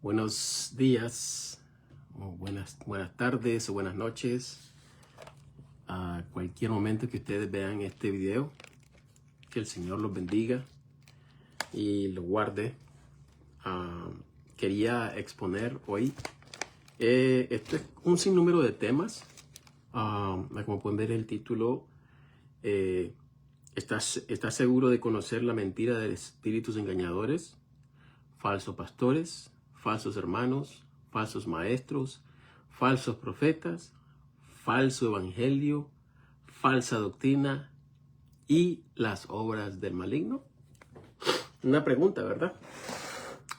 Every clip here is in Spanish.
Buenos días, o buenas tardes o buenas noches. A cualquier momento que ustedes vean este video, que el Señor los bendiga y los guarde. Quería exponer hoy, esto es un sinnúmero de temas. Como pueden ver el título, ¿estás seguro de conocer la mentira de espíritus engañadores, falsos pastores, falsos hermanos, falsos maestros, falsos profetas, falso evangelio, falsa doctrina y las obras del maligno? Una pregunta, ¿verdad?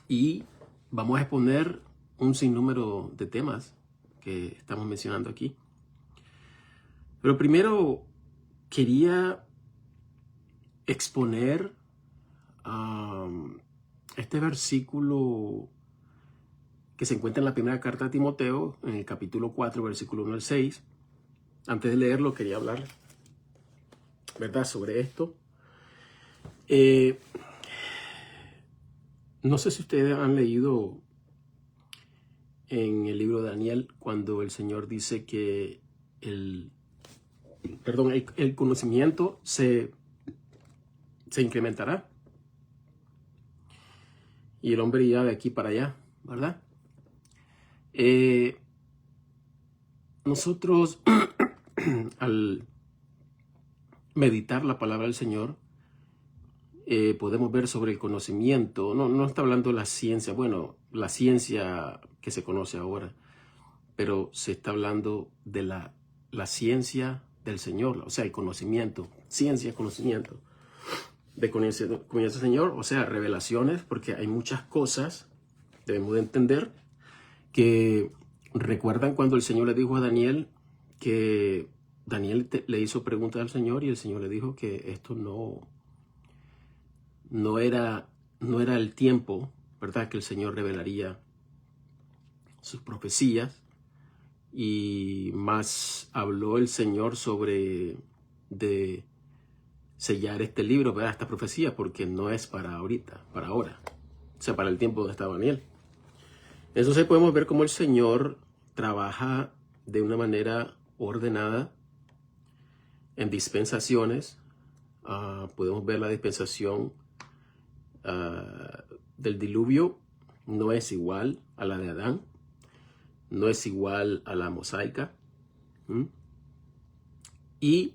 Y vamos a exponer un sinnúmero de temas que estamos mencionando aquí. Pero primero quería exponer este versículo que se encuentra en la primera carta a Timoteo, en el capítulo 4, versículo 1 al 6. Antes de leerlo, quería hablar, ¿verdad?, sobre esto. No sé si ustedes han leído en el libro de Daniel cuando el Señor dice que el conocimiento se incrementará y el hombre irá de aquí para allá, ¿verdad? Nosotros al meditar la palabra del Señor podemos ver sobre el conocimiento. No está hablando de la ciencia, bueno, la ciencia que se conoce ahora, pero se está hablando de la ciencia del Señor, o sea, el conocimiento, ciencia, conocimiento de conocer al Señor, o sea, revelaciones, porque hay muchas cosas, debemos de entender, que recuerdan cuando el Señor le dijo a Daniel que Daniel le hizo preguntas al Señor y el Señor le dijo que esto no era el tiempo, ¿verdad?, que el Señor revelaría sus profecías. Y más habló el Señor sobre de sellar este libro, ¿verdad?, esta profecía, porque no es para ahorita, para ahora, o sea, para el tiempo donde estaba Daniel. Entonces podemos ver cómo el Señor trabaja de una manera ordenada en dispensaciones. Podemos ver la dispensación del diluvio, no es igual a la de Adán, no es igual a la mosaica. Y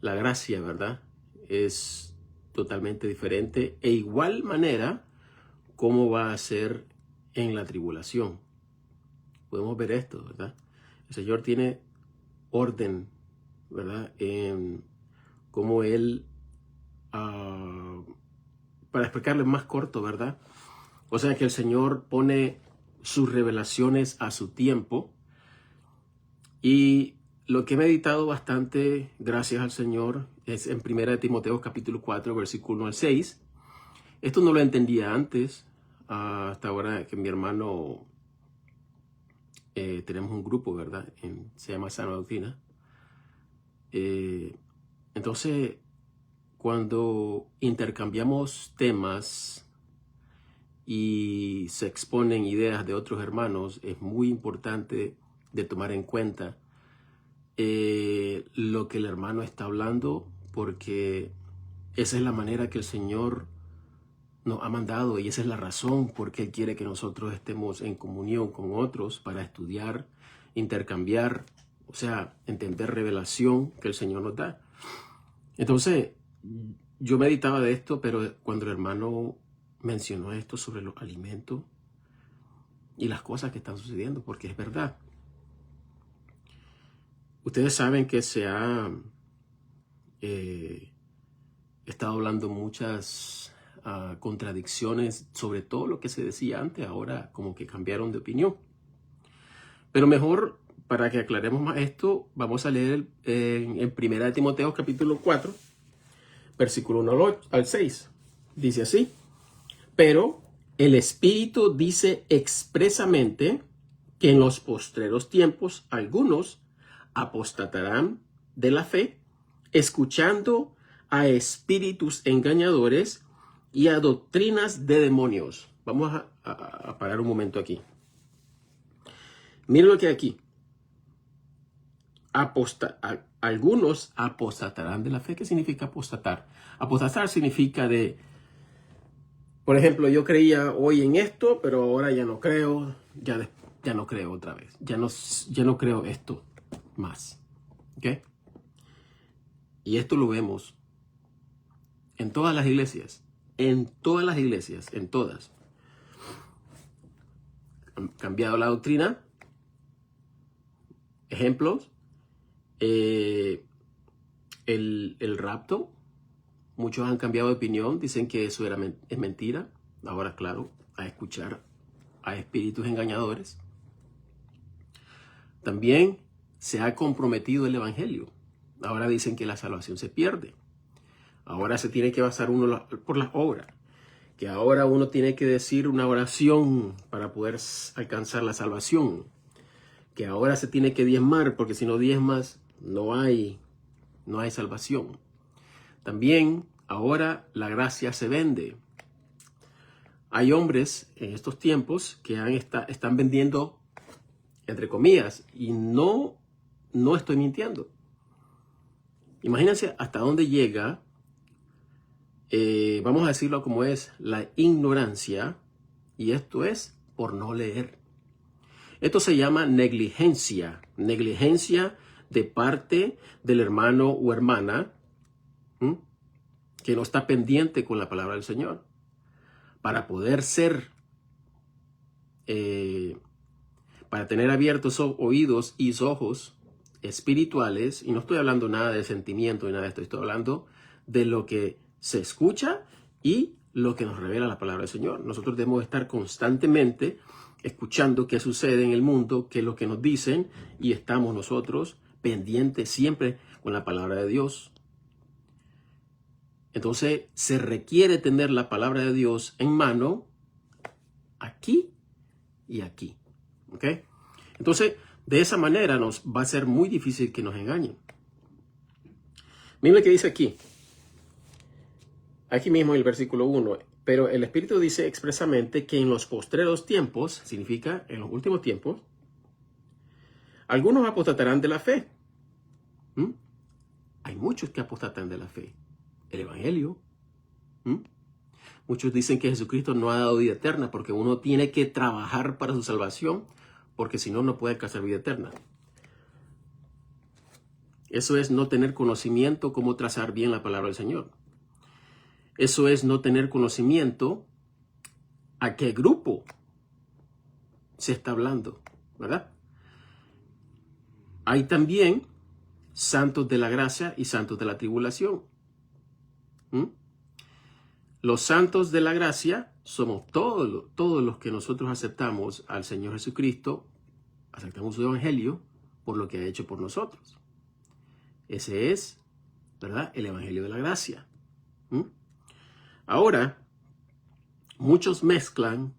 la gracia, ¿verdad?, es totalmente diferente. E igual manera, cómo va a ser en la tribulación. Podemos ver esto, ¿verdad? El Señor tiene orden, ¿verdad?, en cómo Él, para explicarle más corto, ¿verdad? O sea, que el Señor pone sus revelaciones a su tiempo. Y lo que he meditado bastante, gracias al Señor, es en 1 Timoteo capítulo 4, versículo 1 al 6. Esto no lo entendía antes, hasta ahora que mi hermano, tenemos un grupo, ¿verdad? Se llama Sana Doctrina. Entonces, cuando intercambiamos temas y se exponen ideas de otros hermanos, es muy importante de tomar en cuenta lo que el hermano está hablando, porque esa es la manera que el Señor nos ha mandado y esa es la razón por qué Él quiere que nosotros estemos en comunión con otros para estudiar, intercambiar, o sea, entender revelación que el Señor nos da. Entonces, yo meditaba de esto, pero cuando el hermano mencionó esto sobre los alimentos y las cosas que están sucediendo, porque es verdad. Ustedes saben que se ha estado hablando muchas contradicciones sobre todo lo que se decía antes, ahora como que cambiaron de opinión. Pero mejor, para que aclaremos más esto, vamos a leer en 1 Timoteo capítulo 4, versículo 1 al 6. Dice así: pero el Espíritu dice expresamente que en los postreros tiempos algunos apostatarán de la fe, escuchando a espíritus engañadores y a doctrinas de demonios. Vamos a parar un momento aquí. Miren lo que hay aquí. Algunos apostatarán de la fe. ¿Qué significa apostatar? Apostatar significa por ejemplo, yo creía hoy en esto, pero ahora ya no creo, ya no creo otra vez. Ya no creo esto más. ¿Ok? Y esto lo vemos en todas las iglesias. En todas las iglesias, en todas. Han cambiado la doctrina. Ejemplos. El rapto. Muchos han cambiado de opinión. Dicen que eso es mentira. Ahora, claro, a escuchar a espíritus engañadores. También se ha comprometido el evangelio. Ahora dicen que la salvación se pierde. Ahora se tiene que basar uno por las obras. Que ahora uno tiene que decir una oración para poder alcanzar la salvación. Que ahora se tiene que diezmar, porque si no diezmas no hay salvación. También ahora la gracia se vende. Hay hombres en estos tiempos que están vendiendo, entre comillas, y no estoy mintiendo. Imagínense hasta dónde llega, vamos a decirlo como es, la ignorancia, y esto es por no leer. Esto se llama negligencia de parte del hermano o hermana que no está pendiente con la palabra del Señor. Para poder para tener abiertos oídos y ojos espirituales, y no estoy hablando nada de sentimiento ni nada de esto, estoy hablando de lo que se escucha y lo que nos revela la palabra del Señor. Nosotros debemos estar constantemente escuchando qué sucede en el mundo, qué es lo que nos dicen, y estamos nosotros pendientes siempre con la palabra de Dios. Entonces se requiere tener la palabra de Dios en mano aquí y aquí. ¿Ok? Entonces, de esa manera nos va a ser muy difícil que nos engañen. Miren lo que dice aquí. Aquí mismo en el versículo 1. Pero el Espíritu dice expresamente que en los postreros tiempos, significa en los últimos tiempos, algunos apostatarán de la fe. Hay muchos que apostatan de la fe. El Evangelio. Muchos dicen que Jesucristo no ha dado vida eterna porque uno tiene que trabajar para su salvación, porque si no, no puede alcanzar vida eterna. Eso es no tener conocimiento cómo trazar bien la palabra del Señor. Eso es no tener conocimiento a qué grupo se está hablando, ¿verdad? Hay también santos de la gracia y santos de la tribulación. Los santos de la gracia somos todos los que nosotros aceptamos al Señor Jesucristo, aceptamos su evangelio por lo que ha hecho por nosotros. Ese es, ¿verdad?, el evangelio de la gracia. Ahora, muchos mezclan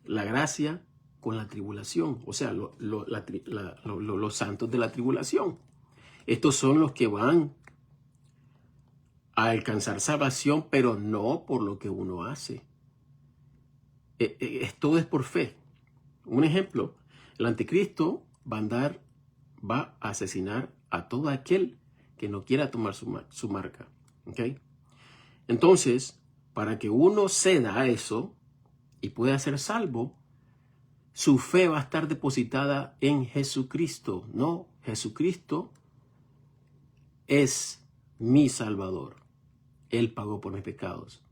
la gracia con la tribulación, o sea, los santos de la tribulación. Estos son los que van a alcanzar salvación, pero no por lo que uno hace. Todo es por fe. Un ejemplo, el anticristo va a asesinar a todo aquel que no quiera tomar su marca. ¿Okay? Entonces, para que uno ceda a eso y pueda ser salvo, su fe va a estar depositada en Jesucristo. No, Jesucristo es mi Salvador. Él pagó por mis pecados.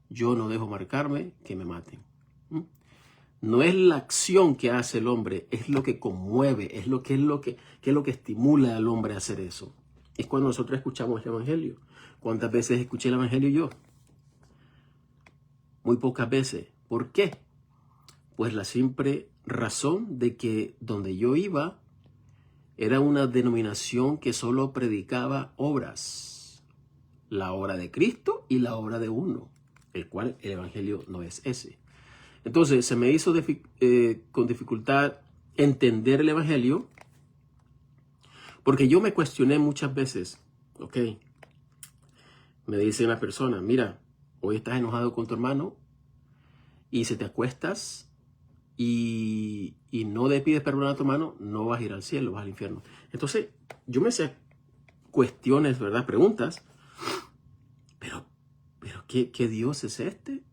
Yo no dejo marcarme que me maten. No es la acción que hace el hombre, es lo que conmueve, es lo que estimula al hombre a hacer eso. Es cuando nosotros escuchamos el evangelio. ¿Cuántas veces escuché el evangelio yo? Muy pocas veces. ¿Por qué? Pues la simple razón de que donde yo iba era una denominación que solo predicaba obras. La obra de Cristo y la obra de uno, el cual el evangelio no es ese. Entonces se me hizo con dificultad entender el evangelio porque yo me cuestioné muchas veces. Ok, me dice una persona, mira, hoy estás enojado con tu hermano y si te acuestas y no le pides perdón a tu hermano, no vas a ir al cielo, vas al infierno. Entonces, yo me hacía cuestiones, ¿verdad? Preguntas. Pero ¿qué Dios es este?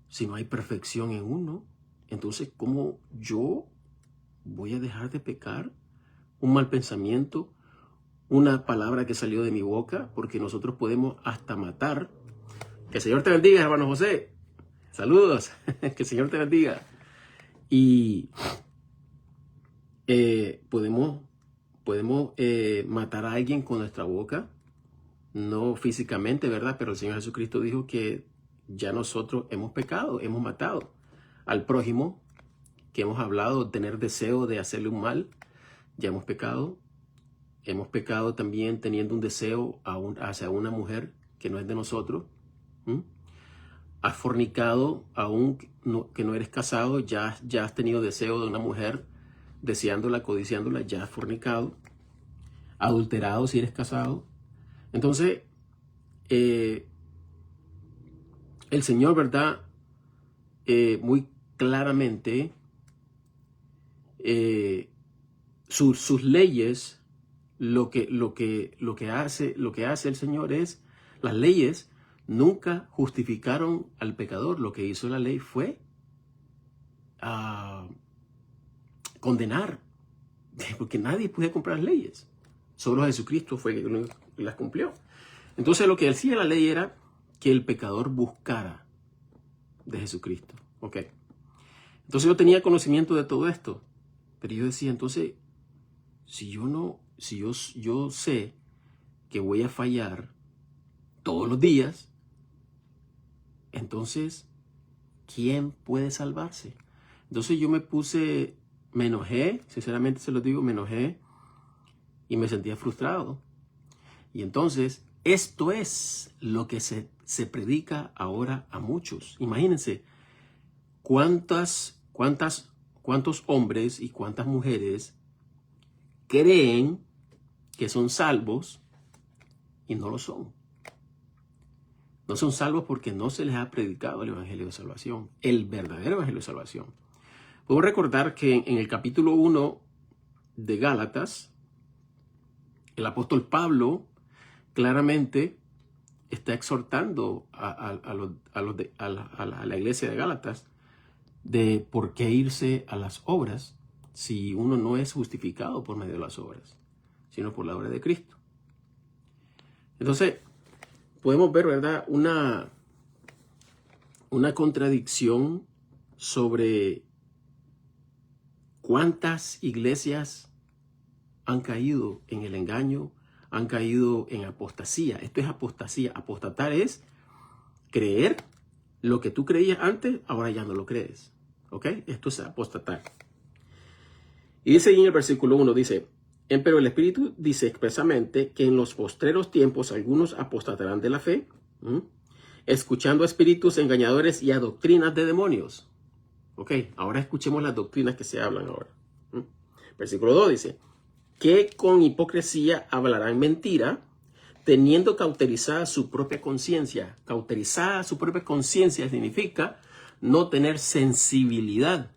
Si no hay perfección en uno, entonces, ¿cómo yo voy a dejar de pecar? Un mal pensamiento, una palabra que salió de mi boca, porque nosotros podemos hasta matar. Que el Señor te bendiga, hermano José. Saludos. Que el Señor te bendiga. Y podemos matar a alguien con nuestra boca. No físicamente, ¿verdad? Pero el Señor Jesucristo dijo que ya nosotros hemos pecado, hemos matado al prójimo, que hemos hablado, tener deseo de hacerle un mal, ya hemos pecado. Hemos pecado también teniendo un deseo hacia una mujer que no es de nosotros. Has fornicado, aún que no eres casado, ya has tenido deseo de una mujer, deseándola, codiciándola, ya has fornicado. Adulterado si eres casado. Entonces, el Señor, ¿verdad? Muy claramente, sus leyes, lo que hace el Señor es, las leyes nunca justificaron al pecador. Lo que hizo la ley fue condenar, porque nadie puede cumplir las leyes. Solo Jesucristo fue el que las cumplió. Entonces lo que hacía la ley era que el pecador buscara de Jesucristo. ¿Ok? Entonces yo tenía conocimiento de todo esto, pero yo decía, entonces, si yo sé que voy a fallar todos los días, entonces, ¿quién puede salvarse? Entonces yo me enojé, sinceramente se lo digo, me enojé y me sentía frustrado. Y entonces, esto es lo que se predica ahora a muchos. Imagínense, cuántos hombres y cuántas mujeres creen que son salvos y no lo son. No son salvos porque no se les ha predicado el Evangelio de Salvación, el verdadero Evangelio de Salvación. Puedo recordar que en el capítulo 1 de Gálatas, el apóstol Pablo claramente está exhortando a la iglesia de Gálatas de por qué irse a las obras si uno no es justificado por medio de las obras, sino por la obra de Cristo. Entonces, podemos ver, ¿verdad?, una contradicción sobre cuántas iglesias han caído en el engaño, han caído en apostasía. Esto es apostasía. Apostatar es creer lo que tú creías antes, ahora ya no lo crees. ¿Ok? Esto es apostatar. Y dice ahí en el versículo 1, dice, pero el Espíritu dice expresamente que en los postreros tiempos algunos apostatarán de la fe, escuchando a espíritus engañadores y a doctrinas de demonios. Ok, ahora escuchemos las doctrinas que se hablan ahora. Versículo 2 dice, que con hipocresía hablarán mentira, teniendo cauterizada su propia conciencia. Cauterizada su propia conciencia significa no tener sensibilidad.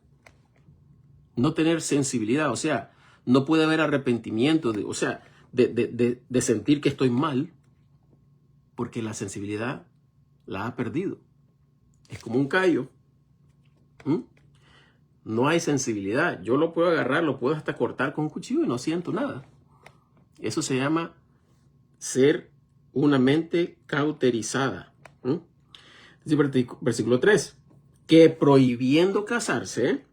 No tener sensibilidad, o sea, no puede haber arrepentimiento, de sentir que estoy mal, porque la sensibilidad la ha perdido. Es como un callo. No hay sensibilidad. Yo lo puedo agarrar, lo puedo hasta cortar con un cuchillo y no siento nada. Eso se llama ser una mente cauterizada. Versículo 3. Que prohibiendo casarse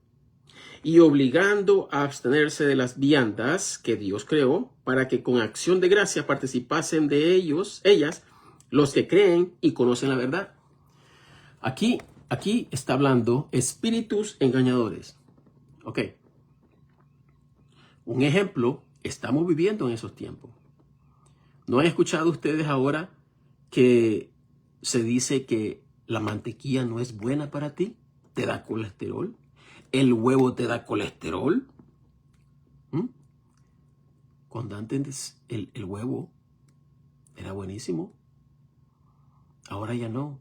y obligando a abstenerse de las viandas que Dios creó, para que con acción de gracia participasen de ellas, los que creen y conocen la verdad. Aquí está hablando espíritus engañadores. Ok. Un ejemplo, estamos viviendo en esos tiempos. ¿No han escuchado ustedes ahora que se dice que la mantequilla no es buena para ti? ¿Te da colesterol? ¿El huevo te da colesterol? Cuando antes el huevo era buenísimo, ahora ya no.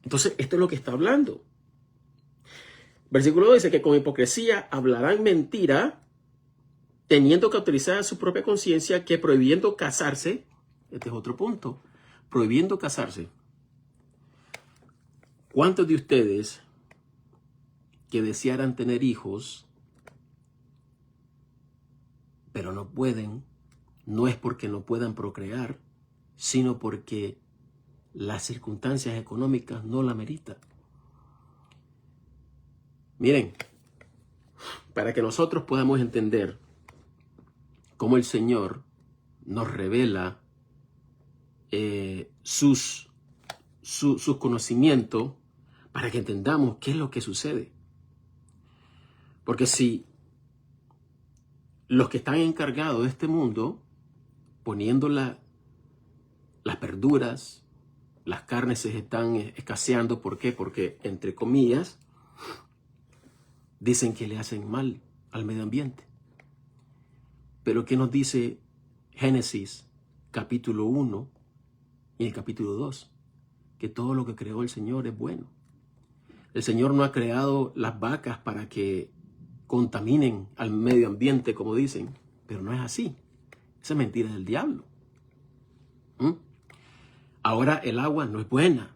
Entonces, esto es lo que está hablando. Versículo 2 dice que con hipocresía hablarán mentira, teniendo que autorizar su propia conciencia, que prohibiendo casarse, este es otro punto, prohibiendo casarse. ¿Cuántos de ustedes que desearan tener hijos, pero no pueden, no es porque no puedan procrear, sino porque las circunstancias económicas no la meritan? Miren, para que nosotros podamos entender cómo el Señor nos revela sus conocimientos, para que entendamos qué es lo que sucede. Porque si los que están encargados de este mundo, poniendo las verduras, las carnes se están escaseando, ¿por qué? Porque, entre comillas, dicen que le hacen mal al medio ambiente. Pero ¿qué nos dice Génesis capítulo 1 y el capítulo 2? Que todo lo que creó el Señor es bueno. El Señor no ha creado las vacas para que contaminen al medio ambiente, como dicen, pero no es así. Esa es mentira del diablo. Ahora el agua no es buena.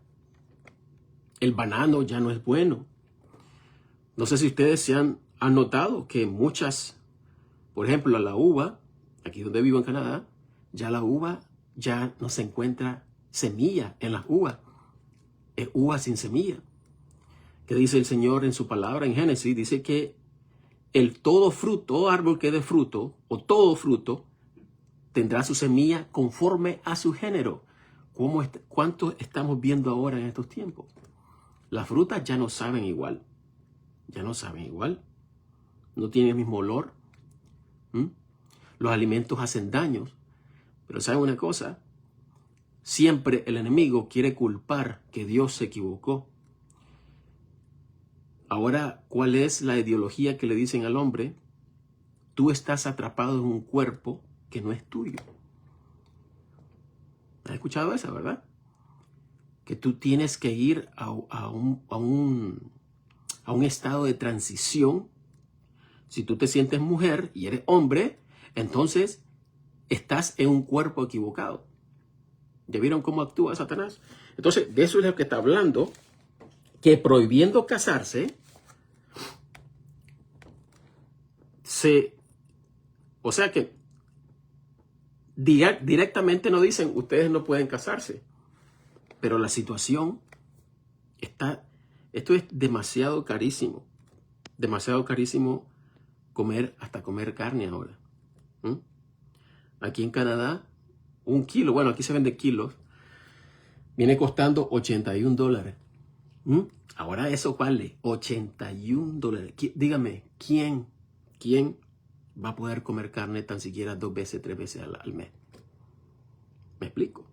El banano ya no es bueno. No sé si ustedes se han notado que muchas, por ejemplo, la uva, aquí donde vivo en Canadá, ya la uva ya no se encuentra semilla en las uvas. Es uva sin semilla. ¿Qué dice el Señor en su palabra en Génesis? Dice que todo árbol que dé fruto, o todo fruto, tendrá su semilla conforme a su género. ¿Cuánto estamos viendo ahora en estos tiempos? Las frutas ya no saben igual. Ya no saben igual. No tienen el mismo olor. Los alimentos hacen daños. Pero ¿saben una cosa? Siempre el enemigo quiere culpar que Dios se equivocó. Ahora, ¿cuál es la ideología que le dicen al hombre? Tú estás atrapado en un cuerpo que no es tuyo. ¿Has escuchado esa, verdad? Que tú tienes que ir a un estado de transición. Si tú te sientes mujer y eres hombre, entonces estás en un cuerpo equivocado. ¿Ya vieron cómo actúa Satanás? Entonces, de eso es lo que está hablando, que prohibiendo casarse, o sea que directamente no dicen, ustedes no pueden casarse, pero la situación esto es demasiado carísimo hasta comer carne ahora. Aquí en Canadá, un kilo, bueno, aquí se vende kilos, viene costando $81. Ahora eso vale $81. Dígame, ¿quién va a poder comer carne tan siquiera 2 veces, 3 veces al mes? ¿Me explico?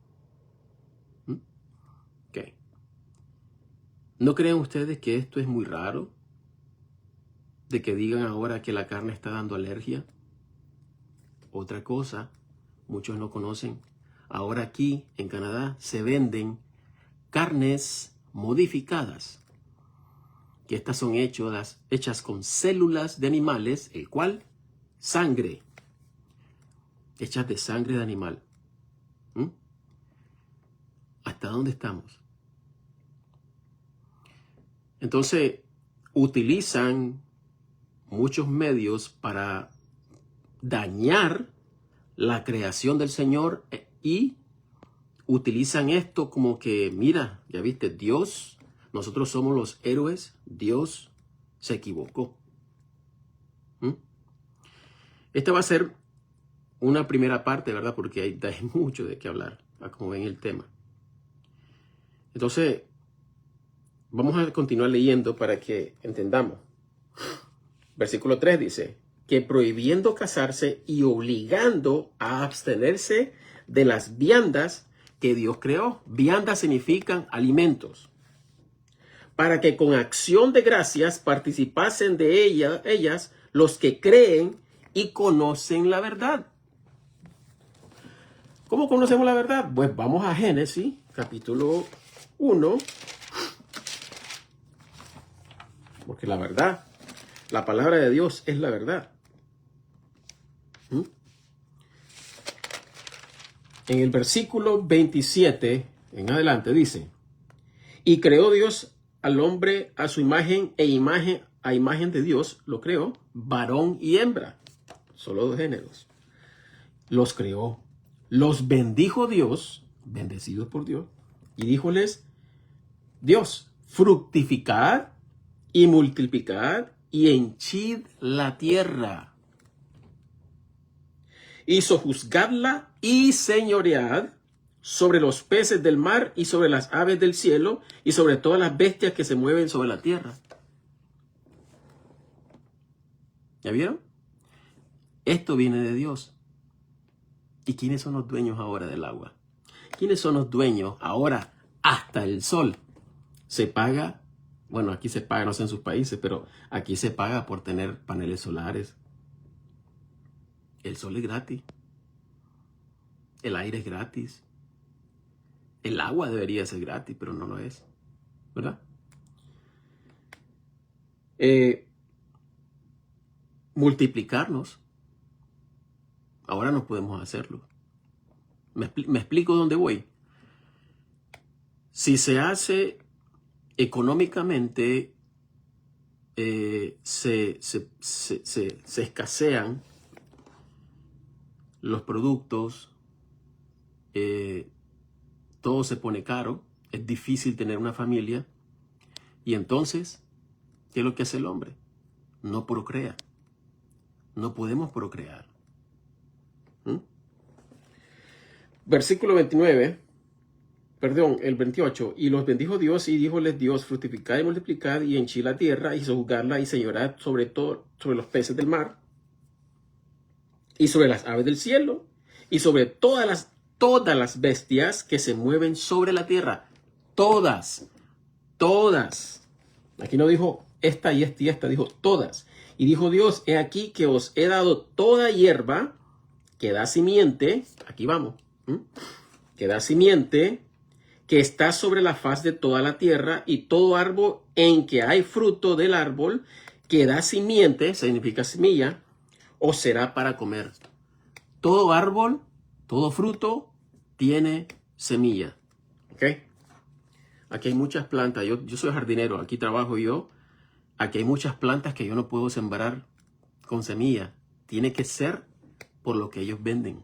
Ok. ¿No creen ustedes que esto es muy raro? De que digan ahora que la carne está dando alergia. Otra cosa, muchos no conocen. Ahora aquí en Canadá se venden carnes modificadas. Que estas son hechas con células de animales, el cual sangre. Hechas de sangre de animal. ¿Hasta dónde estamos? Entonces, utilizan muchos medios para dañar la creación del Señor y utilizan esto como que, mira, ya viste, Dios, nosotros somos los héroes, Dios se equivocó. Esta va a ser una primera parte, ¿verdad? Porque hay mucho de qué hablar, como ven el tema. Entonces, vamos a continuar leyendo para que entendamos. Versículo 3 dice, que prohibiendo casarse y obligando a abstenerse de las viandas que Dios creó. Viandas significan alimentos. Para que con acción de gracias participasen de ellas los que creen y conocen la verdad. ¿Cómo conocemos la verdad? Pues vamos a Génesis, capítulo 1, Porque la verdad, la palabra de Dios es la verdad. En el versículo 27 en adelante dice: y creó Dios al hombre a su imagen a imagen de Dios lo creó, varón y hembra, solo dos géneros. Los creó, los bendijo Dios, bendecidos por Dios, y díjoles Dios: fructificad y multiplicad y henchid la tierra. Y sojuzgadla y señoread sobre los peces del mar y sobre las aves del cielo y sobre todas las bestias que se mueven sobre la tierra. ¿Ya vieron? Esto viene de Dios. ¿Y quiénes son los dueños ahora del agua? ¿Quiénes son los dueños ahora hasta el sol? Se paga, bueno, aquí se paga, no sé en sus países, pero aquí se paga por tener paneles solares. El sol es gratis. El aire es gratis. El agua debería ser gratis, pero no lo es, ¿verdad? Multiplicarnos. Ahora no podemos hacerlo. ¿Me explico dónde voy? Si se hace económicamente, se escasean los productos, todo se pone caro, es difícil tener una familia, y entonces, ¿qué es lo que hace el hombre? No procrea. No podemos procrear. Versículo 29, perdón, el 28. Y los bendijo Dios y díjoles Dios: fructificad y multiplicad y henchid la tierra y sojuzgadla y señorad sobre los peces del mar y sobre las aves del cielo y sobre todas las bestias que se mueven sobre la tierra. Todas. Aquí no dijo esta y esta y esta, dijo todas. Y dijo Dios: he aquí que os he dado toda hierba que da simiente, aquí vamos, que da simiente, que está sobre la faz de toda la tierra, y todo árbol en que hay fruto del árbol que da simiente, significa semilla, os será para comer. Todo árbol, todo fruto tiene semilla. ¿Ok? Aquí hay muchas plantas. Yo soy jardinero, aquí trabajo yo. Aquí hay muchas plantas que yo no puedo sembrar con semilla. Tiene que ser por lo que ellos venden.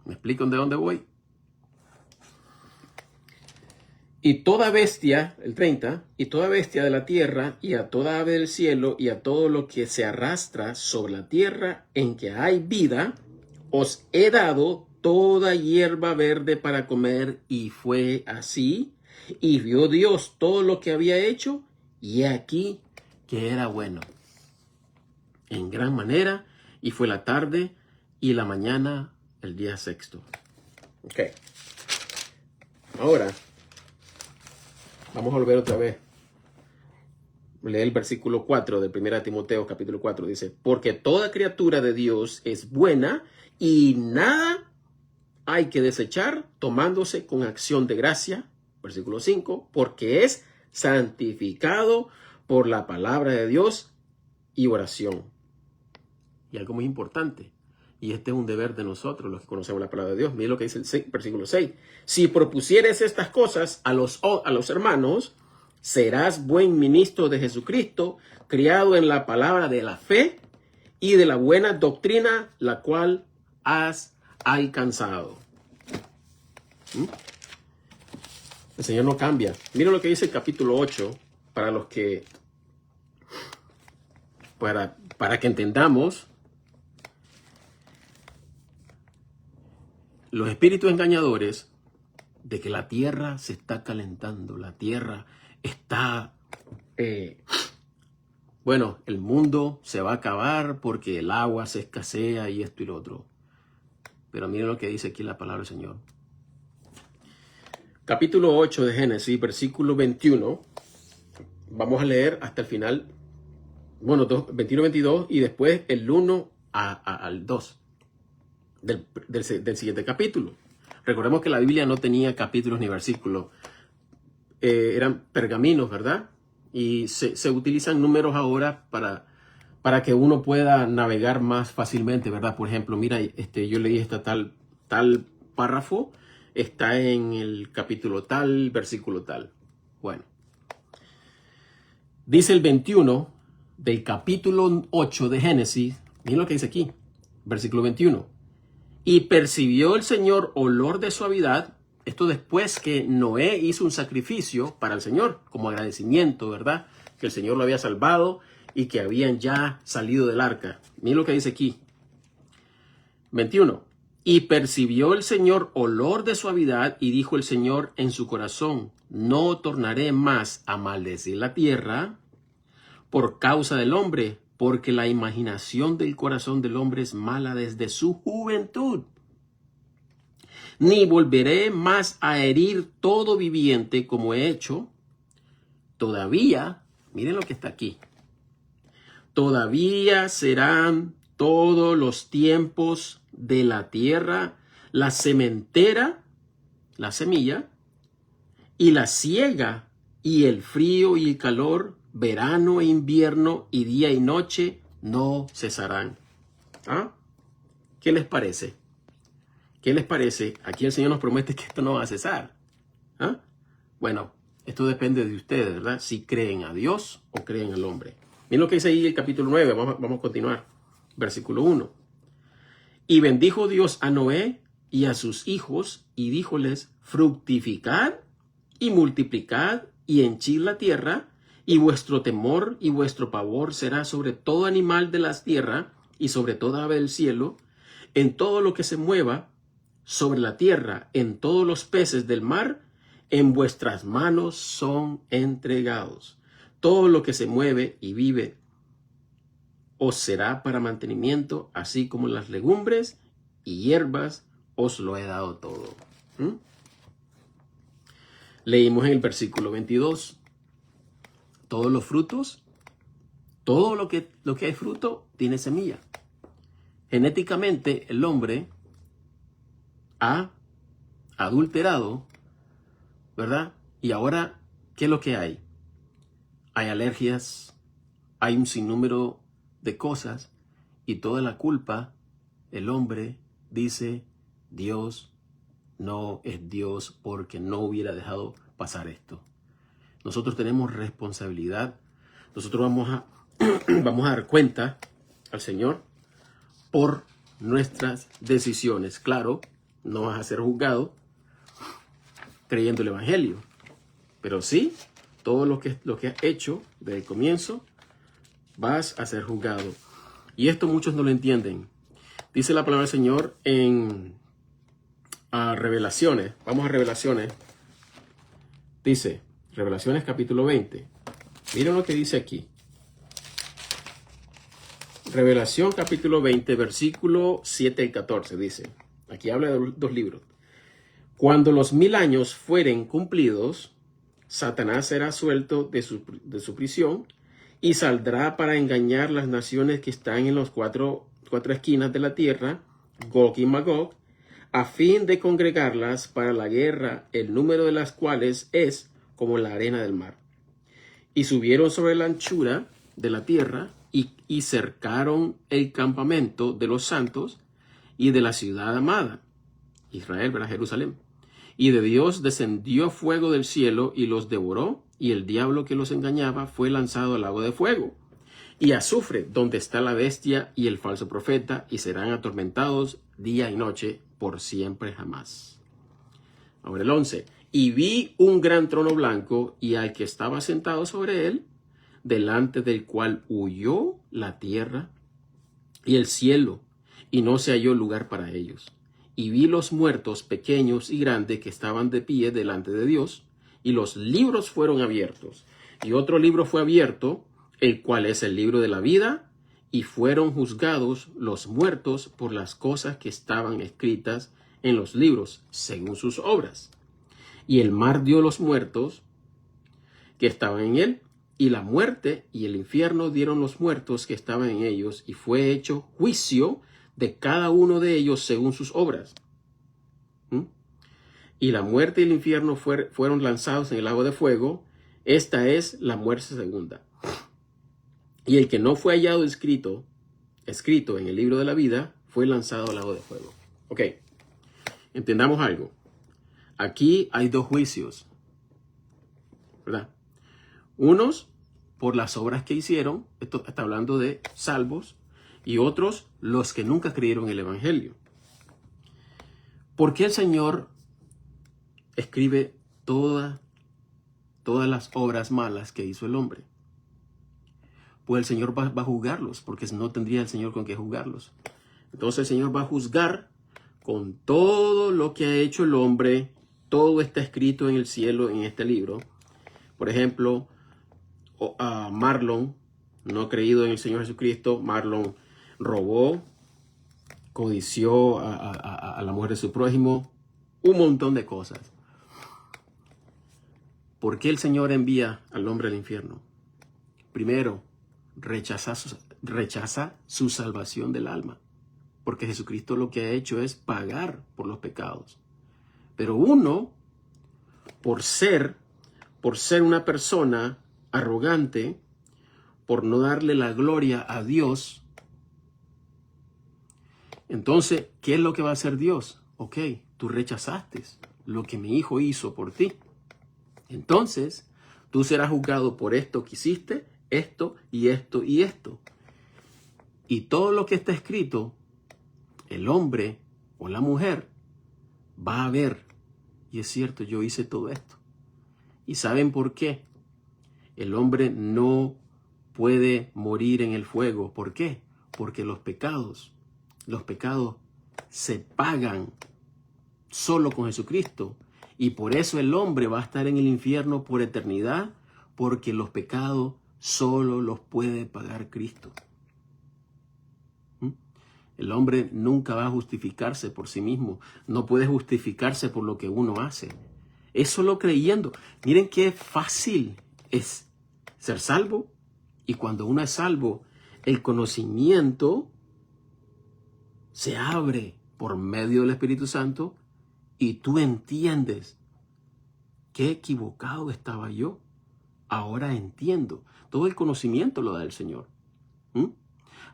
¿Me explico de dónde voy? Y toda bestia, el 30, y toda bestia de la tierra, y a toda ave del cielo, y a todo lo que se arrastra sobre la tierra en que hay vida, os he dado toda hierba verde para comer. Y fue así. Y vio Dios todo lo que había hecho, y he aquí que era bueno en gran manera, y fue la tarde y la mañana el día sexto. Ok. Ahora, vamos a volver otra vez. Lee el versículo 4 de 1 Timoteo capítulo 4. Dice: porque toda criatura de Dios es buena, y nada hay que desechar, tomándose con acción de gracia. Versículo 5. Porque es santificado por la palabra de Dios y oración. Y algo muy importante, y este es un deber de nosotros, los que conocemos la palabra de Dios. Mira lo que dice el versículo 6. Si propusieres estas cosas a los hermanos, serás buen ministro de Jesucristo, criado en la palabra de la fe y de la buena doctrina, la cual has alcanzado. El Señor no cambia. Mira lo que dice el capítulo 8, para los que, para que entendamos. Los espíritus engañadores de que la tierra se está calentando, la tierra está, el mundo se va a acabar porque el agua se escasea y esto y lo otro. Pero miren lo que dice aquí la palabra del Señor. Capítulo 8 de Génesis, versículo 21. Vamos a leer hasta el final, 21-22 y después el 1 al 2. Del siguiente capítulo. Recordemos que la Biblia no tenía capítulos ni versículos. eran pergaminos, ¿verdad? Y se utilizan números ahora para que uno pueda navegar más fácilmente, ¿verdad? Por ejemplo, mira, yo leí tal párrafo, está en el capítulo tal, versículo tal. Bueno, dice el 21 del capítulo 8 de Génesis, miren lo que dice aquí, versículo 21. Y percibió el Señor olor de suavidad, esto después que Noé hizo un sacrificio para el Señor, como agradecimiento, ¿verdad? Que el Señor lo había salvado y que habían ya salido del arca. Miren lo que dice aquí. 21. Y percibió el Señor olor de suavidad y dijo el Señor en su corazón, no tornaré más a maldecir la tierra por causa del hombre, porque la imaginación del corazón del hombre es mala desde su juventud. Ni volveré más a herir todo viviente como he hecho. Todavía, miren lo que está aquí. Todavía serán todos los tiempos de la tierra, la sementera, la semilla, y la siega, y el frío y el calor, verano e invierno, y día y noche, no cesarán. ¿Ah? ¿Qué les parece? ¿Qué les parece? Aquí el Señor nos promete que esto no va a cesar. ¿Ah? Bueno, esto depende de ustedes, ¿verdad? Si creen a Dios o creen al hombre. Miren lo que dice ahí el capítulo 9. Vamos a continuar. Versículo 1. Y bendijo Dios a Noé y a sus hijos y díjoles, fructificad y multiplicad y henchid la tierra, y vuestro temor y vuestro pavor será sobre todo animal de la tierra y sobre toda ave del cielo, en todo lo que se mueva sobre la tierra, en todos los peces del mar, en vuestras manos son entregados. Todo lo que se mueve y vive os será para mantenimiento, así como las legumbres y hierbas os lo he dado todo. Leímos en el versículo 22. Todos los frutos, todo lo que hay fruto tiene semilla. Genéticamente el hombre ha adulterado, ¿verdad? Y ahora, ¿qué es lo que hay? Hay alergias, hay un sinnúmero de cosas y toda la culpa, el hombre dice, Dios no es Dios porque no hubiera dejado pasar esto. Nosotros tenemos responsabilidad. Nosotros vamos a dar cuenta al Señor por nuestras decisiones. Claro, no vas a ser juzgado creyendo el Evangelio, pero sí, todo lo que has hecho desde el comienzo, vas a ser juzgado. Y esto muchos no lo entienden. Dice la palabra del Señor en Revelaciones. Vamos a Revelaciones. Dice, Revelaciones capítulo 20. Miren lo que dice aquí. Revelación capítulo 20, versículo 7 y 14. Dice, aquí habla de dos libros. Cuando los 1000 años fueren cumplidos, Satanás será suelto de su prisión y saldrá para engañar las naciones que están en las cuatro esquinas de la tierra, Gog y Magog, a fin de congregarlas para la guerra, el número de las cuales es como la arena del mar. Y subieron sobre la anchura de la tierra y cercaron el campamento de los santos y de la ciudad amada, Israel, ¿verdad? Jerusalén. Y de Dios descendió fuego del cielo y los devoró, y el diablo que los engañaba fue lanzado al lago de fuego y azufre, donde está la bestia y el falso profeta, y serán atormentados día y noche por siempre jamás. Ahora el 11. Y vi un gran trono blanco y al que estaba sentado sobre él, delante del cual huyó la tierra y el cielo, y no se halló lugar para ellos. Y vi los muertos pequeños y grandes que estaban de pie delante de Dios, y los libros fueron abiertos. Y otro libro fue abierto, el cual es el libro de la vida, y fueron juzgados los muertos por las cosas que estaban escritas en los libros, según sus obras. Y el mar dio los muertos que estaban en él, y la muerte y el infierno dieron los muertos que estaban en ellos, y fue hecho juicio de cada uno de ellos según sus obras. y la muerte y el infierno fueron lanzados en el lago de fuego. Esta es la muerte segunda. Y el que no fue hallado escrito en el libro de la vida fue lanzado al lago de fuego. Ok, entendamos algo. Aquí hay dos juicios, ¿verdad? Unos por las obras que hicieron, esto está hablando de salvos, y otros los que nunca creyeron el evangelio. ¿Por qué el Señor escribe todas las obras malas que hizo el hombre? Pues el Señor va a juzgarlos, porque no tendría el Señor con qué juzgarlos. Entonces el Señor va a juzgar con todo lo que ha hecho el hombre. Todo está escrito en el cielo, en este libro. Por ejemplo, Marlon, no ha creído en el Señor Jesucristo. Marlon robó, codició a la mujer de su prójimo, un montón de cosas. ¿Por qué el Señor envía al hombre al infierno? Primero, rechaza su salvación del alma, porque Jesucristo lo que ha hecho es pagar por los pecados. Pero uno, por ser una persona arrogante, por no darle la gloria a Dios, entonces, ¿qué es lo que va a hacer Dios? Ok, tú rechazaste lo que mi hijo hizo por ti. Entonces, tú serás juzgado por esto que hiciste, esto y esto y esto. Y todo lo que está escrito, el hombre o la mujer va a ver. Y es cierto, yo hice todo esto. ¿Y saben por qué? El hombre no puede morir en el fuego. ¿Por qué? Porque los pecados se pagan solo con Jesucristo. Y por eso el hombre va a estar en el infierno por eternidad, porque los pecados solo los puede pagar Cristo. El hombre nunca va a justificarse por sí mismo. No puede justificarse por lo que uno hace. Es solo creyendo. Miren qué fácil es ser salvo. Y cuando uno es salvo, el conocimiento se abre por medio del Espíritu Santo y tú entiendes qué equivocado estaba yo. Ahora entiendo. Todo el conocimiento lo da el Señor.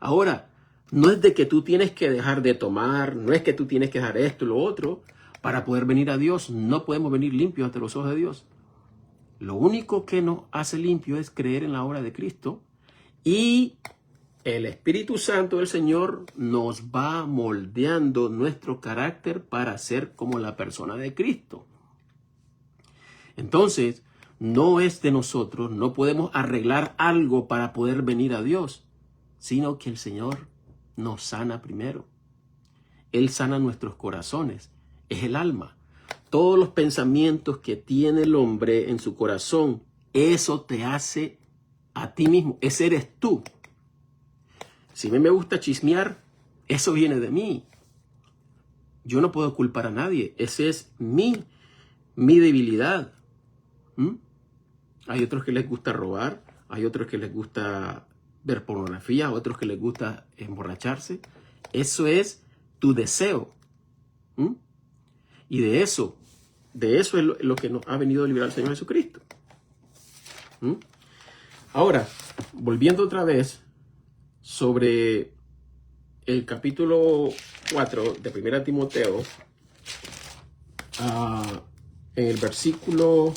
Ahora, no es de que tú tienes que dejar de tomar, no es que tú tienes que dejar esto y lo otro para poder venir a Dios. No podemos venir limpios ante los ojos de Dios. Lo único que nos hace limpio es creer en la obra de Cristo, y el Espíritu Santo del Señor nos va moldeando nuestro carácter para ser como la persona de Cristo. Entonces, no es de nosotros, no podemos arreglar algo para poder venir a Dios, sino que el Señor nos sana primero. Él sana nuestros corazones, es el alma. Todos los pensamientos que tiene el hombre en su corazón, eso te hace a ti mismo, ese eres tú. Si a mí me gusta chismear, eso viene de mí. Yo no puedo culpar a nadie, ese es mi debilidad. Hay otros que les gusta robar, hay otros que les gusta ver pornografía, otros que les gusta emborracharse. Eso es tu deseo. Y de eso es lo que nos ha venido a liberar el Señor Jesucristo. Ahora, volviendo otra vez sobre el capítulo 4 de 1 Timoteo, en el versículo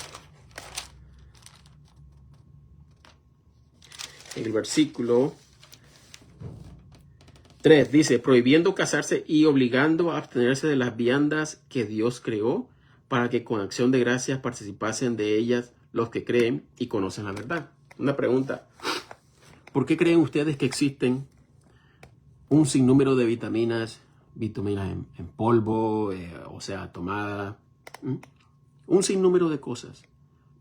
3 dice: prohibiendo casarse y obligando a abstenerse de las viandas que Dios creó, para que con acción de gracias participasen de ellas los que creen y conocen la verdad. Una pregunta: ¿por qué creen ustedes que existen un sinnúmero de vitaminas en polvo, o sea, tomada? Un sinnúmero de cosas.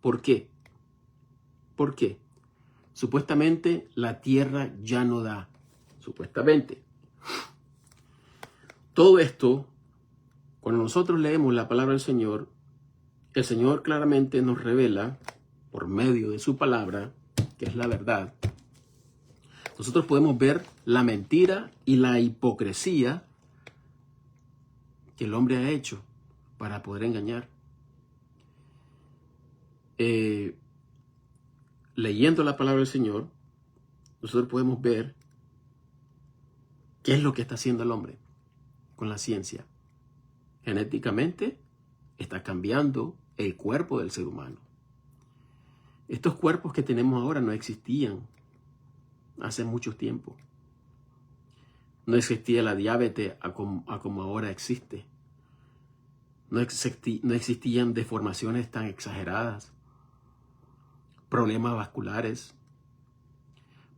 ¿Por qué? ¿Por qué? Supuestamente la tierra ya no da. Supuestamente. Todo esto, cuando nosotros leemos la palabra del Señor, el Señor claramente nos revela, por medio de su palabra, que es la verdad, nosotros podemos ver la mentira y la hipocresía que el hombre ha hecho para poder engañar. leyendo la palabra del Señor, nosotros podemos ver qué es lo que está haciendo el hombre con la ciencia. Genéticamente está cambiando el cuerpo del ser humano. Estos cuerpos que tenemos ahora no existían hace mucho tiempo. No existía la diabetes a como ahora existe. No existían deformaciones tan exageradas, problemas vasculares,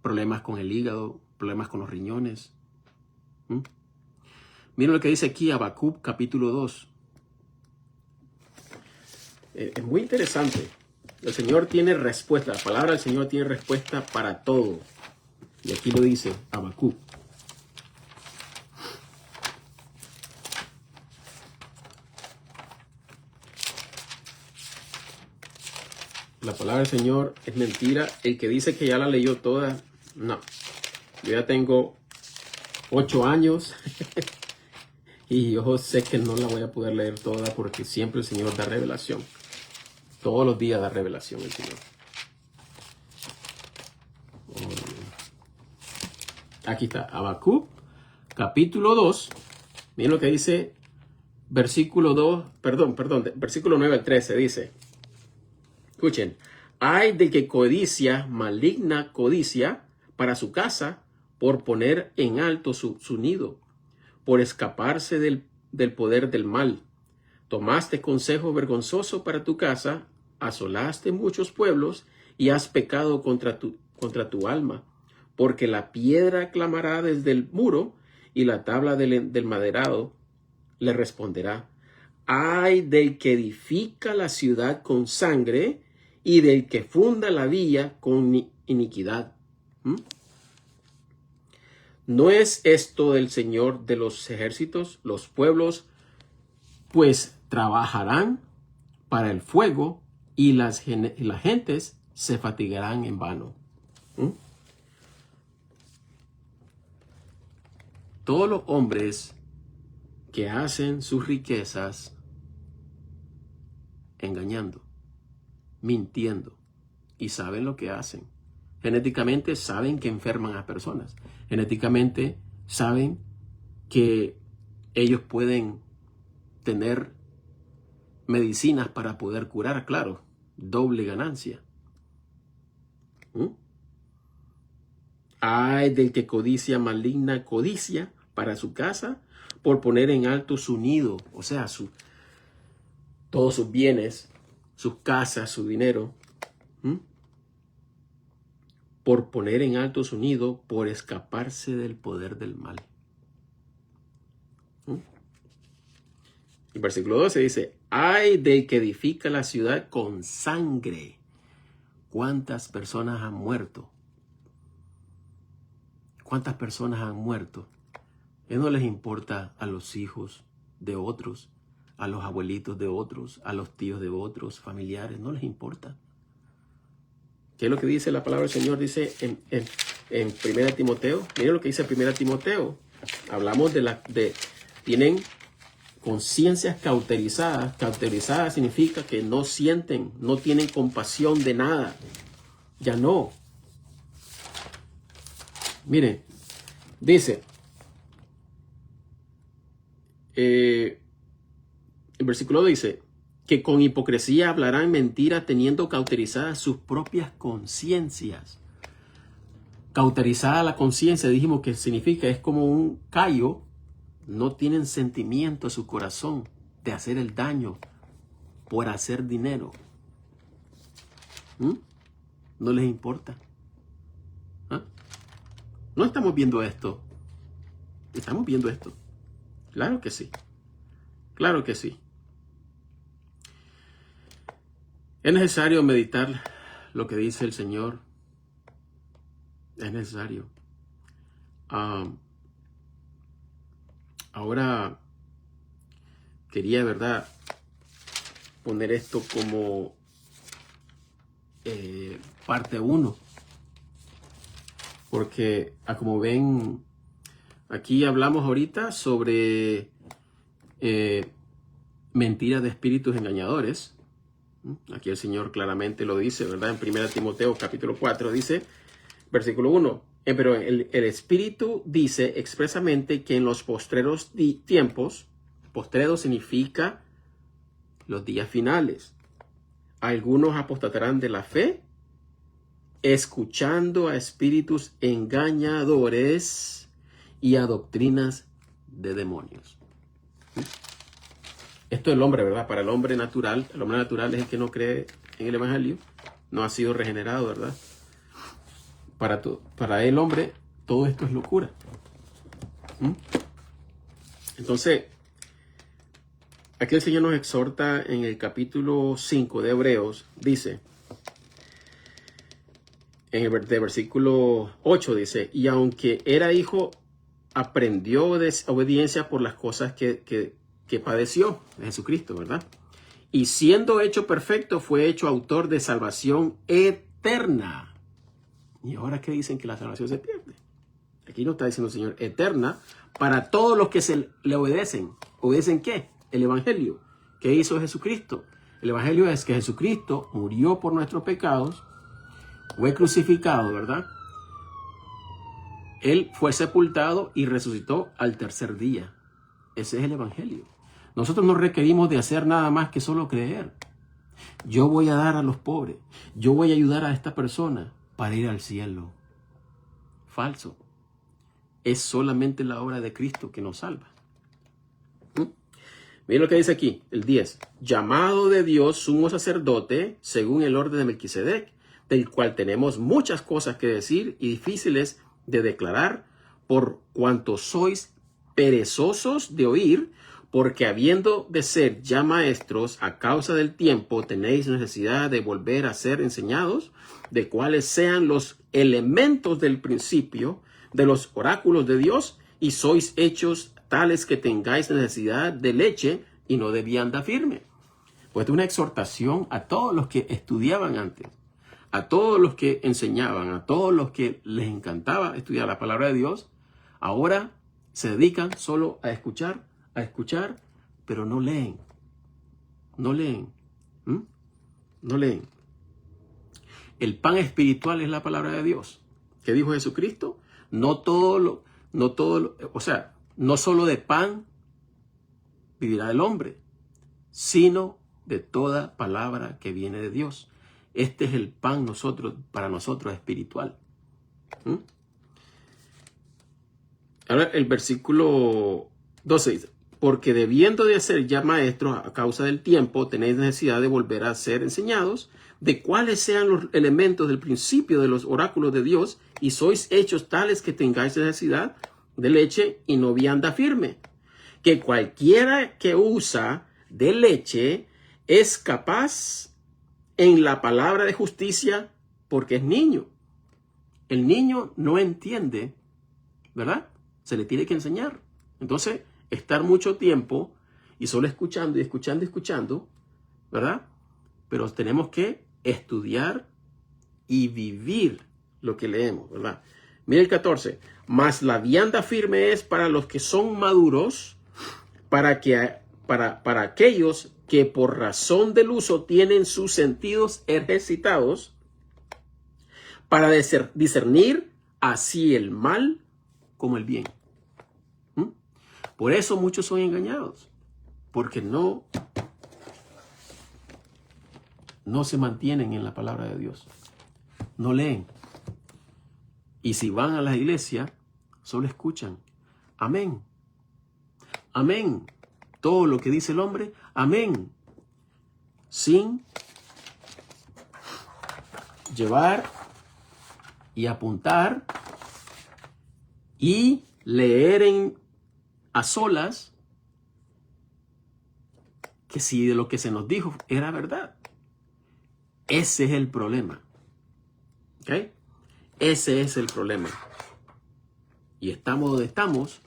problemas con el hígado, problemas con los riñones. Miren lo que dice aquí Habacuc capítulo 2. Es muy interesante. El Señor tiene respuesta. La palabra del Señor tiene respuesta para todo. Y aquí lo dice Habacuc. La palabra del Señor es mentira. El que dice que ya la leyó toda, no. Yo ya tengo 8 años y yo sé que no la voy a poder leer toda porque siempre el Señor da revelación. Todos los días da revelación el Señor. Aquí está, Habacuc, capítulo 2. Miren lo que dice, versículo 2, versículo 9 al 13 dice. Escuchen, hay del que codicia, maligna codicia para su casa, por poner en alto su nido, por escaparse del poder del mal. Tomaste consejo vergonzoso para tu casa, asolaste muchos pueblos y has pecado contra tu alma, porque la piedra clamará desde el muro y la tabla del maderado le responderá. Ay del que edifica la ciudad con sangre y del que funda la villa con iniquidad. ¿No es esto del Señor de los ejércitos? Los pueblos pues trabajarán para el fuego y las gentes se fatigarán en vano. Todos los hombres que hacen sus riquezas engañando, mintiendo, y saben lo que hacen. Genéticamente saben que enferman a personas. Genéticamente saben que ellos pueden tener medicinas para poder curar, claro, doble ganancia. Ay del que codicia, maligna codicia para su casa, por poner en alto su nido, o sea, todos sus bienes, sus casas, su dinero, por poner en alto su nido, por escaparse del poder del mal. El versículo 12 dice, ay del que edifica la ciudad con sangre. ¿Cuántas personas han muerto? ¿Cuántas personas han muerto? No les importa a los hijos de otros, a los abuelitos de otros, a los tíos de otros, familiares, no les importa. ¿Qué es lo que dice la palabra del Señor? Dice en 1 Timoteo, miren lo que dice 1 Timoteo. Hablamos tienen conciencias cauterizadas. Cauterizada significa que no sienten, no tienen compasión de nada. Ya no. Miren, dice, el versículo dice que con hipocresía hablarán mentira teniendo cauterizadas sus propias conciencias. Cauterizada la conciencia, dijimos que significa, es como un callo. No tienen sentimiento en su corazón de hacer el daño por hacer dinero. No les importa. No estamos viendo esto. Estamos viendo esto. Claro que sí. Claro que sí. Es necesario meditar lo que dice el Señor. Es necesario. Ahora quería, ¿verdad?, poner esto como parte 1. Porque, como ven, aquí hablamos ahorita sobre mentiras de espíritus engañadores. Aquí el Señor claramente lo dice, ¿verdad? En 1 Timoteo capítulo 4 dice, versículo 1, pero el Espíritu dice expresamente que en los postreros tiempos, postrero significa los días finales, algunos apostatarán de la fe, escuchando a espíritus engañadores y a doctrinas de demonios. Esto es el hombre, ¿verdad? Para el hombre natural es el que no cree en el Evangelio, no ha sido regenerado, ¿verdad? Para el hombre, todo esto es locura. Entonces, aquí el Señor nos exhorta en el capítulo 5 de Hebreos, dice, de versículo 8 dice, y aunque era hijo, aprendió obediencia por las cosas que padeció de Jesucristo, ¿verdad? Y siendo hecho perfecto, fue hecho autor de salvación eterna. ¿Y ahora qué dicen que la salvación se pierde? Aquí no está diciendo el Señor eterna para todos los que le obedecen. ¿Obedecen qué? El Evangelio. ¿Qué hizo Jesucristo? El Evangelio es que Jesucristo murió por nuestros pecados, fue crucificado, ¿verdad? Él fue sepultado y resucitó al tercer día. Ese es el Evangelio. Nosotros no requerimos de hacer nada más que solo creer. Yo voy a dar a los pobres. Yo voy a ayudar a esta persona para ir al cielo. Falso. Es solamente la obra de Cristo que nos salva. Miren lo que dice aquí, el 10. Llamado de Dios sumo sacerdote según el orden de Melquisedec, del cual tenemos muchas cosas que decir y difíciles de declarar, por cuanto sois perezosos de oír, porque habiendo de ser ya maestros a causa del tiempo, tenéis necesidad de volver a ser enseñados, de cuáles sean los elementos del principio de los oráculos de Dios, y sois hechos tales que tengáis necesidad de leche y no de vianda firme. Pues es una exhortación a todos los que estudiaban antes, a todos los que enseñaban, a todos los que les encantaba estudiar la palabra de Dios. Ahora se dedican solo a escuchar, pero no leen. No leen. No leen. El pan espiritual es la palabra de Dios. ¿Qué dijo Jesucristo? No solo de pan vivirá el hombre, sino de toda palabra que viene de Dios. Este es el pan para nosotros espiritual. Ahora el versículo 12 dice, porque debiendo de ser ya maestros a causa del tiempo, tenéis necesidad de volver a ser enseñados de cuáles sean los elementos del principio de los oráculos de Dios, y sois hechos tales que tengáis necesidad de leche y no vianda firme. Que cualquiera que usa de leche es capaz en la palabra de justicia porque es niño. El niño no entiende, ¿verdad? Se le tiene que enseñar. Entonces, estar mucho tiempo y solo escuchando y escuchando, ¿verdad? Pero tenemos que estudiar y vivir lo que leemos, ¿verdad? Mira el 14. Mas la vianda firme es para los que son maduros, para aquellos que por razón del uso tienen sus sentidos ejercitados, para discernir así el mal como el bien. Por eso muchos son engañados, porque no se mantienen en la palabra de Dios, no leen. Y si van a la iglesia, solo escuchan. Amén. Amén. Todo lo que dice el hombre, amén. Sin llevar y apuntar y leer a solas que si de lo que se nos dijo era verdad. Ese es el problema. ¿Ok? Ese es el problema. Y estamos donde estamos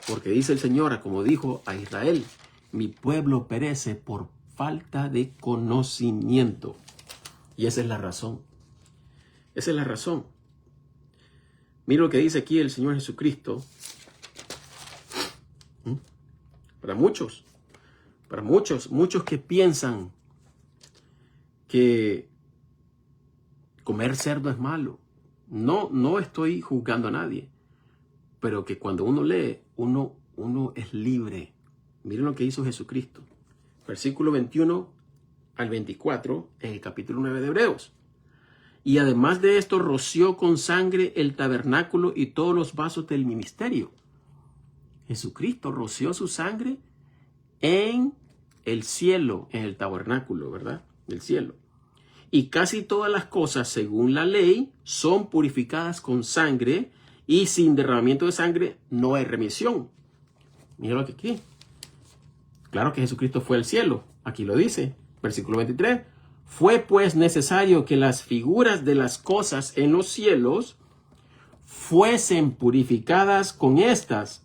porque dice el Señor, como dijo a Israel, mi pueblo perece por falta de conocimiento. Y esa es la razón. Esa es la razón. Mira lo que dice aquí el Señor Jesucristo. Para muchos que piensan que comer cerdo es malo. No estoy juzgando a nadie, pero que cuando uno lee, uno es libre. Miren lo que hizo Jesucristo. Versículo 21 al 24 en el capítulo 9 de Hebreos. Y además de esto, roció con sangre el tabernáculo y todos los vasos del ministerio. Jesucristo roció su sangre en el cielo, en el tabernáculo, ¿verdad? Del cielo. Y casi todas las cosas, según la ley, son purificadas con sangre, y sin derramamiento de sangre no hay remisión. Mira lo que aquí. Claro que Jesucristo fue al cielo. Aquí lo dice. Versículo 23. Fue pues necesario que las figuras de las cosas en los cielos fuesen purificadas con estas,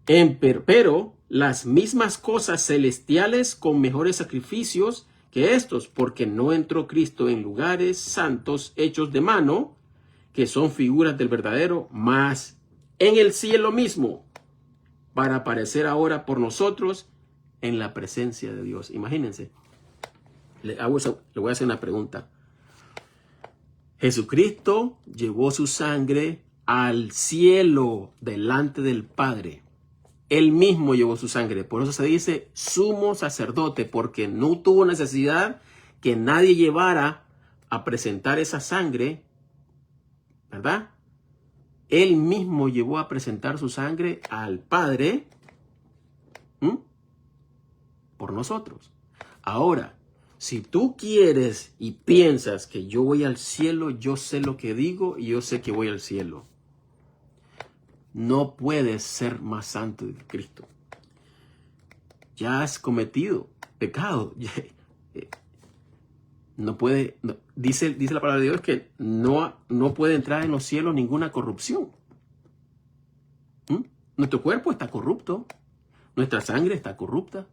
pero las mismas cosas celestiales con mejores sacrificios que estos, porque no entró Cristo en lugares santos hechos de mano, que son figuras del verdadero, mas en el cielo mismo, para aparecer ahora por nosotros en la presencia de Dios. Imagínense, le voy a hacer una pregunta. Jesucristo llevó su sangre al cielo delante del Padre. Él mismo llevó su sangre. Por eso se dice sumo sacerdote, porque no tuvo necesidad que nadie llevara a presentar esa sangre, ¿verdad? Él mismo llevó a presentar su sangre al Padre por nosotros. Ahora, si tú quieres y piensas que yo voy al cielo, yo sé lo que digo y yo sé que voy al cielo. No puedes ser más santo que Cristo. Ya has cometido pecado. No puede, dice la palabra de Dios que no puede entrar en los cielos ninguna corrupción. Nuestro cuerpo está corrupto. Nuestra sangre está corrupta.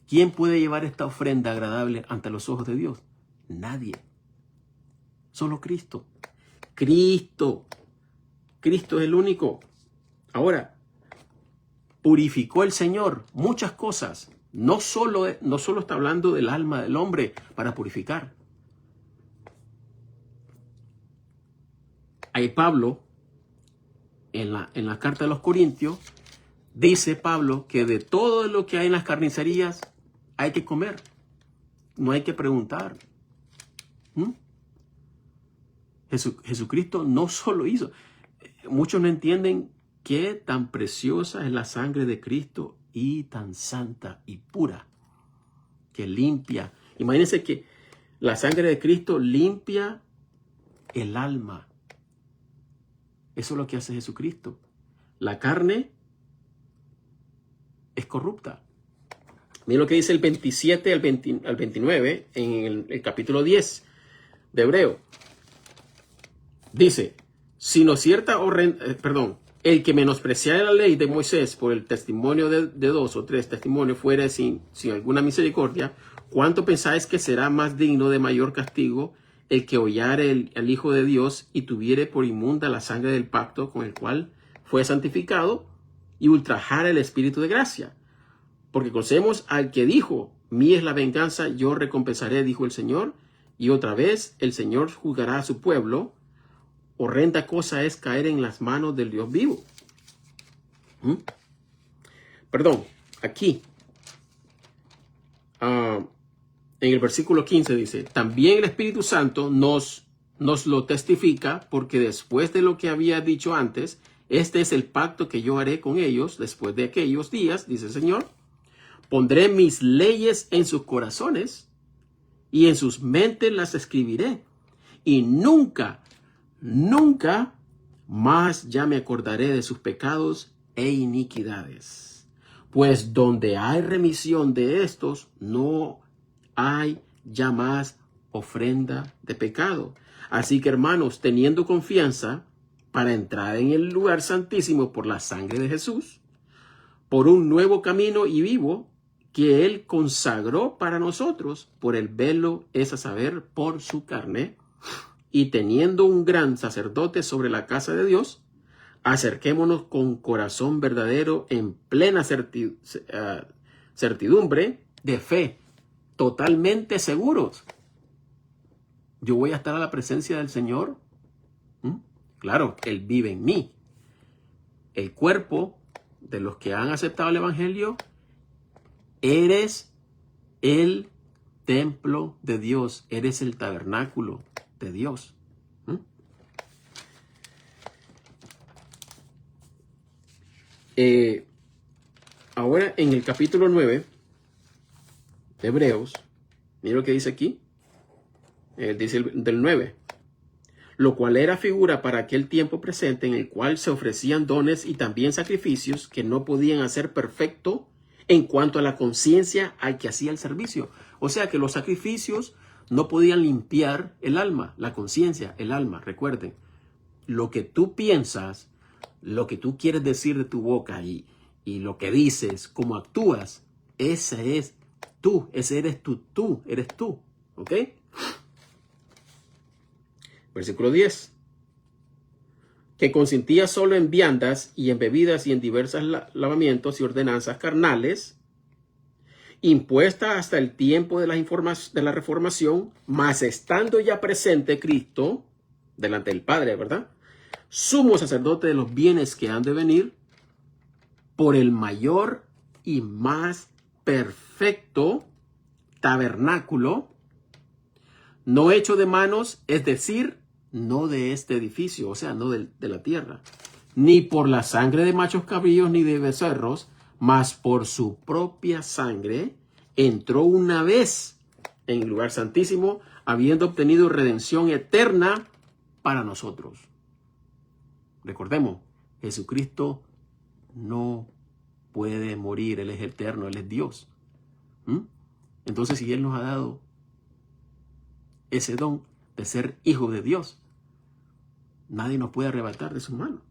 ¿Quién puede llevar esta ofrenda agradable ante los ojos de Dios? Nadie. Solo Cristo. Cristo es el único. Ahora, purificó el Señor muchas cosas. No solo está hablando del alma del hombre para purificar. Ahí Pablo, en la carta de los Corintios, dice Pablo que de todo lo que hay en las carnicerías hay que comer. No hay que preguntar. Jesucristo no solo hizo. Muchos no entienden qué tan preciosa es la sangre de Cristo y tan santa y pura que limpia. Imagínense que la sangre de Cristo limpia el alma. Eso es lo que hace Jesucristo. La carne es corrupta. Miren lo que dice el 27 al 29 en el capítulo 10 de Hebreo. Dice, sino cierta el que menospreciare la ley de Moisés por el testimonio de 2 o 3 testimonios fuera sin alguna misericordia, ¿cuánto pensáis que será más digno de mayor castigo el que hollare al Hijo de Dios y tuviere por inmunda la sangre del pacto con el cual fue santificado y ultrajara el Espíritu de gracia? Porque conocemos al que dijo, mía es la venganza, yo recompensaré, dijo el Señor, y otra vez el Señor juzgará a su pueblo. Horrenda cosa es caer en las manos del Dios vivo. Aquí, en el versículo 15 dice, también el Espíritu Santo nos lo testifica, porque después de lo que había dicho antes, este es el pacto que yo haré con ellos después de aquellos días, dice el Señor. Pondré mis leyes en sus corazones y en sus mentes las escribiré. Y nunca más ya me acordaré de sus pecados e iniquidades. Pues donde hay remisión de estos, no hay ya más ofrenda de pecado. Así que, hermanos, teniendo confianza para entrar en el lugar santísimo por la sangre de Jesús, por un nuevo camino y vivo que Él consagró para nosotros por el velo, es a saber, por su carne, y teniendo un gran sacerdote sobre la casa de Dios, acerquémonos con corazón verdadero en plena certidumbre de fe. totalmente seguros. Yo voy a estar a la presencia del Señor. Claro, Él vive en mí. El cuerpo de los que han aceptado el Evangelio, eres el templo de Dios, eres el tabernáculo de Dios. Ahora en el capítulo 9 de Hebreos, mira lo que dice aquí, dice del 9, lo cual era figura para aquel tiempo presente en el cual se ofrecían dones y también sacrificios que no podían hacer perfecto en cuanto a la conciencia al que hacía el servicio. O sea que los sacrificios no podían limpiar el alma, la conciencia, el alma. Recuerden, lo que tú piensas, lo que tú quieres decir de tu boca y lo que dices, cómo actúas, ese es tú, ese eres tú, eres tú. ¿Ok? Versículo 10. Que consistía solo en viandas y en bebidas y en diversos lavamientos y ordenanzas carnales, impuesta hasta el tiempo de la reformación, mas estando ya presente Cristo, delante del Padre, ¿verdad? Sumo sacerdote de los bienes que han de venir, por el mayor y más perfecto tabernáculo, no hecho de manos, es decir, no de este edificio, o sea, no de la tierra, ni por la sangre de machos cabríos ni de becerros, mas por su propia sangre entró una vez en el lugar santísimo, habiendo obtenido redención eterna para nosotros. Recordemos, Jesucristo no puede morir, Él es eterno, Él es Dios. Entonces, si Él nos ha dado ese don de ser hijo de Dios, nadie nos puede arrebatar de su mano.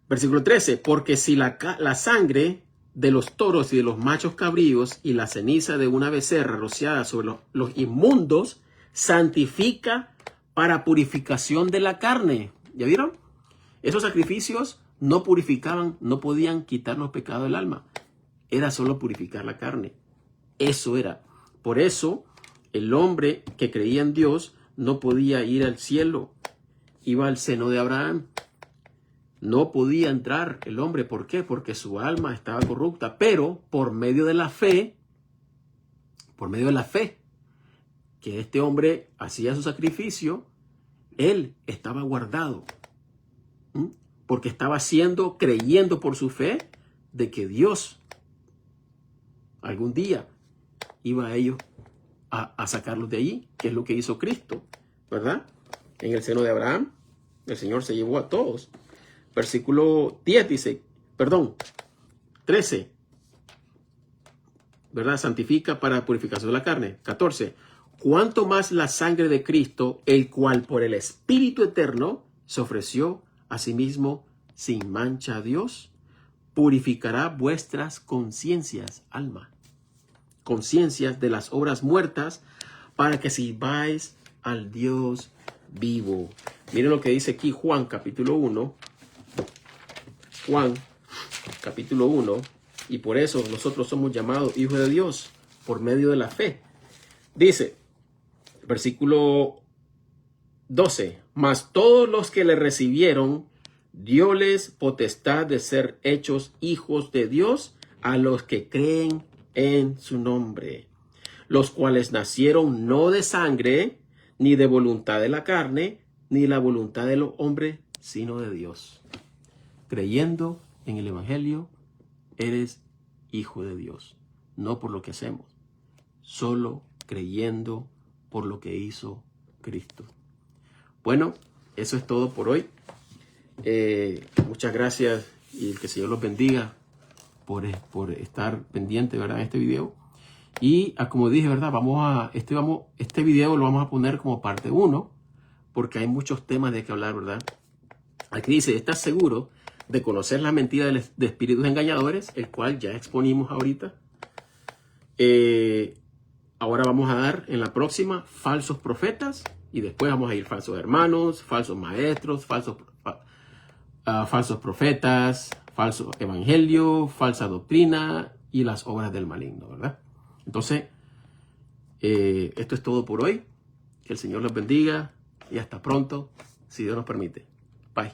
Versículo 13, porque si la sangre de los toros y de los machos cabríos y la ceniza de una becerra rociada sobre los inmundos santifica para purificación de la carne. ¿Ya vieron? Esos sacrificios no purificaban, no podían quitar los pecados del alma. Era solo purificar la carne. Eso era. Por eso el hombre que creía en Dios no podía ir al cielo. Iba al seno de Abraham. No podía entrar el hombre. ¿Por qué? Porque su alma estaba corrupta. Pero por medio de la fe, que este hombre hacía su sacrificio, él estaba guardado. Porque estaba creyendo por su fe de que Dios algún día iba a ellos a sacarlos de allí, que es lo que hizo Cristo, ¿verdad? En el seno de Abraham, el Señor se llevó a todos. Versículo 10 dice, 13, ¿verdad? Santifica para purificación de la carne. 14, cuánto más la sangre de Cristo, el cual por el Espíritu eterno se ofreció a sí mismo sin mancha a Dios, purificará vuestras conciencias, alma, conciencias de las obras muertas, para que sirváis al Dios vivo. Miren lo que dice aquí Juan capítulo 1. Juan capítulo 1. Y por eso nosotros somos llamados hijos de Dios por medio de la fe. Dice, versículo 12. Mas todos los que le recibieron, dióles potestad de ser hechos hijos de Dios a los que creen en su nombre, los cuales nacieron no de sangre, ni de voluntad de la carne, ni la voluntad de los hombres, sino de Dios. Creyendo en el Evangelio, eres hijo de Dios, no por lo que hacemos, solo creyendo por lo que hizo Cristo. Bueno, eso es todo por hoy. Muchas gracias y que el Señor los bendiga por estar pendiente, ¿verdad?, en este video. Y como dije, ¿verdad?, este video lo vamos a poner como parte 1, porque hay muchos temas de que hablar, ¿verdad? Aquí dice, ¿estás seguro de conocer la mentira de espíritus engañadores? El cual ya exponimos ahorita. Ahora vamos a dar en la próxima falsos profetas. Y después vamos a ir falsos hermanos, falsos maestros, falsos profetas, falso evangelio, falsa doctrina y las obras del maligno, ¿verdad? Entonces, esto es todo por hoy. Que el Señor los bendiga y hasta pronto, si Dios nos permite. Bye.